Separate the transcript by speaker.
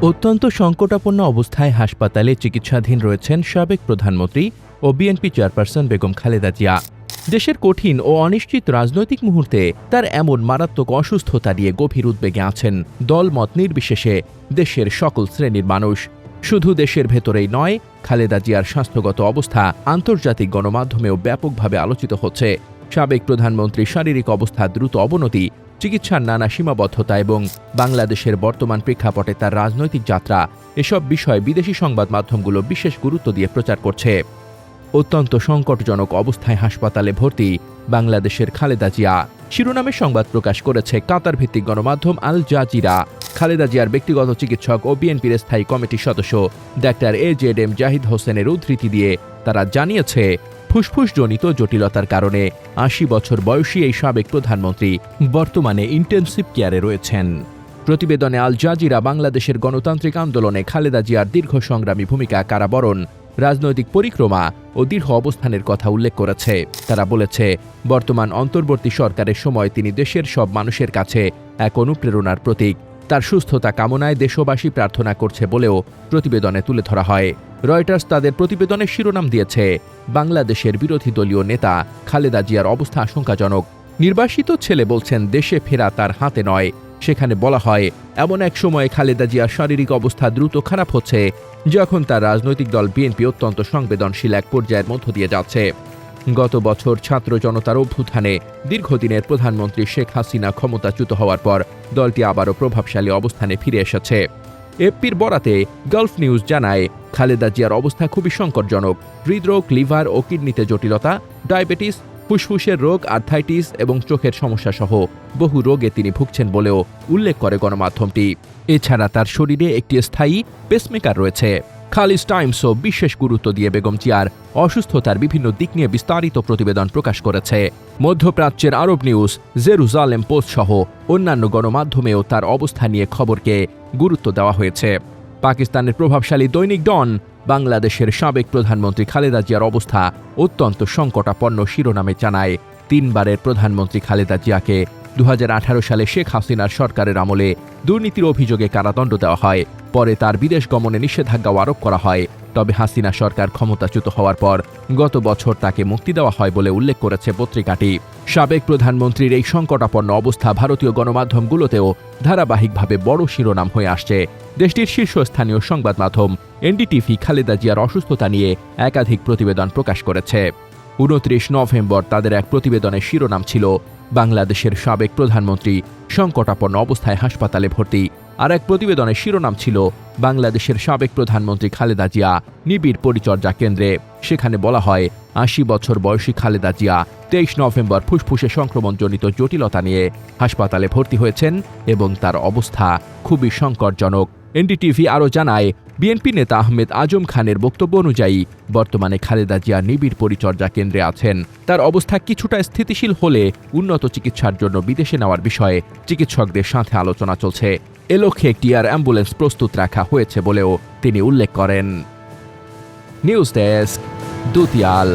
Speaker 1: অত্যন্ত সংকটাপন্ন অবস্থায় হাসপাতালে চিকিৎসাধীন রয়েছেন সাবেক প্রধানমন্ত্রী ও বিএনপি চেয়ারপারসন বেগম খালেদা জিয়া। দেশের কঠিন ও অনিশ্চিত রাজনৈতিক মুহূর্তে তার এমন মারাত্মক অসুস্থতা নিয়ে গভীর উদ্বেগে আছেন দলমত নির্বিশেষে দেশের সকল শ্রেণীর মানুষ। শুধু দেশের ভেতরেই নয়, খালেদা জিয়ার স্বাস্থ্যগত অবস্থা আন্তর্জাতিক গণমাধ্যমেও ব্যাপকভাবে আলোচিত হচ্ছে। সাবেক প্রধানমন্ত্রীর শারীরিক অবস্থা দ্রুত অবনতি, চিকিৎসার নানা সীমাবদ্ধতা এবং বাংলাদেশের বর্তমান প্রেক্ষাপটে তার রাজনৈতিক যাত্রা, এসব বিষয়ে বিদেশি সংবাদ মাধ্যমগুলো বিশেষ গুরুত্ব দিয়ে প্রচার করছে। অত্যন্ত সংকটজনক অবস্থায় হাসপাতালে ভর্তি বাংলাদেশের খালেদা জিয়া শিরোনামে সংবাদ প্রকাশ করেছে কাতার ভিত্তিক গণমাধ্যম আল জাজিরা। খালেদা জিয়ার ব্যক্তিগত চিকিৎসক ও বিএনপির স্থায়ী কমিটির সদস্য ডাক্তার AJM জাহিদ হোসেনের উদ্ধৃতি দিয়ে তারা জানিয়েছে, ফুসফুসজনিত জটিলতার কারণে ৮০ বছর বয়সী এই সাবেক প্রধানমন্ত্রী বর্তমানে ইন্টেনসিভ কেয়ারে রয়েছেন। প্রতিবেদনে আল জাজিরা বাংলাদেশের গণতান্ত্রিক আন্দোলনে খালেদা জিয়ার দীর্ঘ সংগ্রামী ভূমিকা, কারাবরণ, রাজনৈতিক পরিক্রমা ও দীর্ঘ অবস্থানের কথা উল্লেখ করেছে। তারা বলেছে, বর্তমান অন্তর্বর্তী সরকারের সময় তিনি দেশের সব মানুষের কাছে এক অনুপ্রেরণার প্রতীক। তার সুস্থতা কামনায় দেশবাসী প্রার্থনা করছে বলেও প্রতিবেদনে তুলে ধরা হয়। রয়টার্স তাদের প্রতিবেদনের শিরোনাম দিয়েছে, বাংলাদেশের বিরোধী দলীয় নেতা খালেদা জিয়ার অবস্থা আশঙ্কাজনক। নির্বাসিত ছেলে বলছেন দেশে ফেরা তার হাতে নয়। সেখানে বলা হয়, এমন এক সময়ে খালেদা জিয়ার শারীরিক অবস্থা দ্রুত খারাপ হচ্ছে যখন তার রাজনৈতিক দল বিএনপি অত্যন্ত সংবেদনশীল এক পর্যায়ের মধ্য দিয়ে যাচ্ছে। গত বছর ছাত্র জনতার অভ্যুত্থানে দীর্ঘদিনের প্রধানমন্ত্রী শেখ হাসিনা ক্ষমতাচ্যুত হওয়ার পর দলটি আবারও প্রভাবশালী অবস্থানে ফিরে এসেছে। এপির বরাতে গালফ নিউজ জানায়, খালেদা জিয়ার অবস্থা খুবই সংকটজনক। হৃদরোগ, লিভার ও কিডনিতে জটিলতা, ডায়াবেটিস, ফুসফুসের রোগ, আর্থাইটিস এবং চোখের সমস্যা সহ বহু রোগে তিনি ভুগছেন বলেও উল্লেখ করে গণমাধ্যমটি। এছাড়া তার শরীরে একটি স্থায়ী পেসমেকার রয়েছে। খালিজ টাইমসও বিশেষ গুরুত্ব দিয়ে বেগম জিয়ার অসুস্থতার বিভিন্ন দিক নিয়ে বিস্তারিত প্রতিবেদন প্রকাশ করেছে। মধ্যপ্রাচ্যের আরব নিউজ, জেরুজালেম পোস্ট সহ অন্যান্য গণমাধ্যমেও তার অবস্থা নিয়ে খবরকে গুরুত্ব দেওয়া হয়েছে। পাকিস্তানের প্রভাবশালী দৈনিক ডন বাংলাদেশের সাবেক প্রধানমন্ত্রী খালেদা জিয়ার অবস্থা অত্যন্ত সংকটাপন্ন শিরোনামে জানায়, ৩ বারের প্রধানমন্ত্রী খালেদা জিয়াকে ২০১৮ সালে শেখ হাসিনার সরকারের আমলে দুর্নীতির অভিযোগে কারাদণ্ড দেওয়া হয়। পরে তার বিদেশ গমনে নিষেধাজ্ঞাও আরোপ করা হয়। তবে হাসিনা সরকার ক্ষমতাচ্যুত হওয়ার পর গত বছর তাকে মুক্তি দেওয়া হয় বলে উল্লেখ করেছে পত্রিকাটি। সাবেক প্রধানমন্ত্রীর এই সংকটাপন্ন অবস্থা ভারতীয় গণমাধ্যমগুলোতেও ধারাবাহিকভাবে বড় শিরোনাম হয়ে আসছে। দেশটির শীর্ষস্থানীয় সংবাদ মাধ্যম এনডিটিভি খালেদা জিয়ার অসুস্থতা নিয়ে একাধিক প্রতিবেদন প্রকাশ করেছে। ২৯ নভেম্বর তাদের এক প্রতিবেদনের শিরোনাম ছিল, বাংলাদেশের সাবেক প্রধানমন্ত্রী সংকটাপন্ন অবস্থায় হাসপাতালে ভর্তি। আর এক প্রতিবেদনের শিরোনাম ছিল, বাংলাদেশের সাবেক প্রধানমন্ত্রী খালেদা জিয়া নিবিড় পরিচর্যা কেন্দ্রে। সেখানে বলা হয়, ৮০ বছর বয়সী খালেদা জিয়া ২৩ নভেম্বর ফুসফুসে সংক্রমণজনিত জটিলতা নিয়ে হাসপাতালে ভর্তি হয়েছেন এবং তার অবস্থা খুবই সংকটজনক। এনডিটিভি আরও জানায়, বিএনপি নেতা আহমেদ আজম খানের বক্তব্য অনুযায়ী বর্তমানে খালেদা জিয়া নিবিড় পরিচর্যা কেন্দ্রে আছেন। তার অবস্থা কিছুটা স্থিতিশীল হলে উন্নত চিকিৎসার জন্য বিদেশে নেওয়ার বিষয়ে চিকিৎসকদের সাথে আলোচনা চলছে। এ লক্ষ্যে একটি এয়ার অ্যাম্বুলেন্স প্রস্তুত রাখা হয়েছে বলেও তিনি উল্লেখ করেন। News desk, দুতিয়াল।